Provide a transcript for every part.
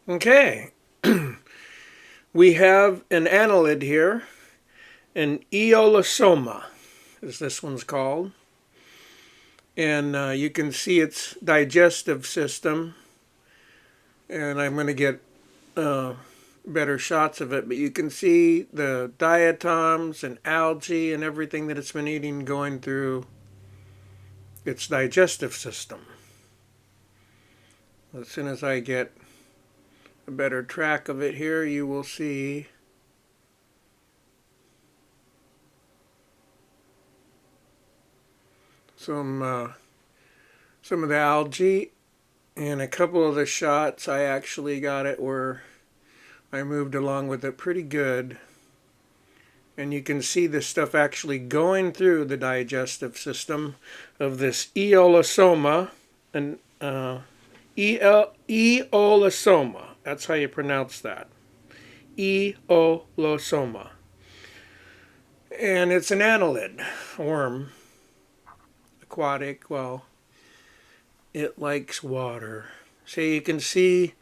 Okay, we have an annelid here, an Aeolosoma, as this one's called. And you can see its digestive system, and I'm going to get better shots of it, but you can see the diatoms and algae and everything that it's been eating going through its digestive system. As soon as I get a better track of it here, you will see some of the algae, and a couple of the shots I actually got it where I moved along with it pretty good, and you can see this stuff actually going through the digestive system of this Aeolosoma and Aeolosoma. That's how you pronounce that. Aeolosoma. And it's an annelid worm. Aquatic. Well, it likes water. So you can see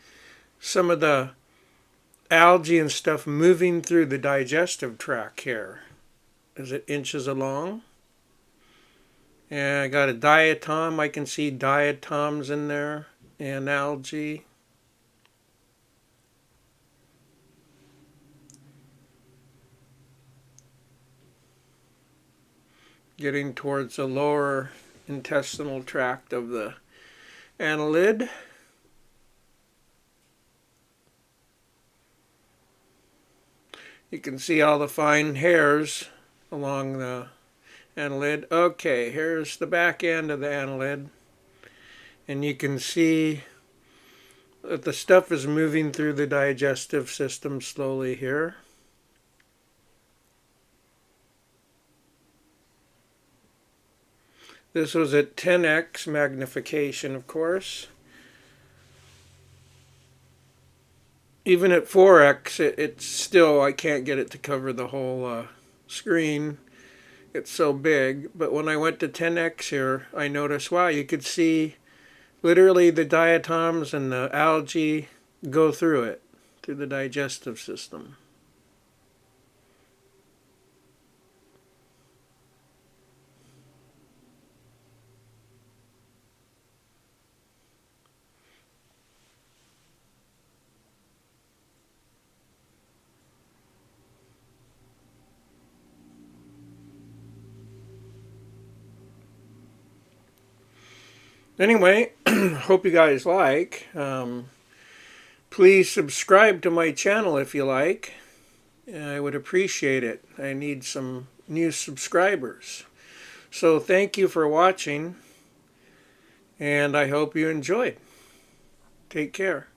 some of the algae and stuff moving through the digestive tract here as it inches along. And I got a diatom. I can see diatoms in there and algae. Getting towards the lower intestinal tract of the annelid. You can see all the fine hairs along the annelid. Okay, here's the back end of the annelid. And you can see that the stuff is moving through the digestive system slowly here. This was at 10x magnification, of course. Even at 4x, it's still, I can't get it to cover the whole screen. It's so big. But when I went to 10x here, I noticed, wow, you could see literally the diatoms and the algae go through it, through the digestive system. Anyway, hope you guys like. Please subscribe to my channel if you like. I would appreciate it. I need some new subscribers. So thank you for watching, and I hope you enjoyed. Take care.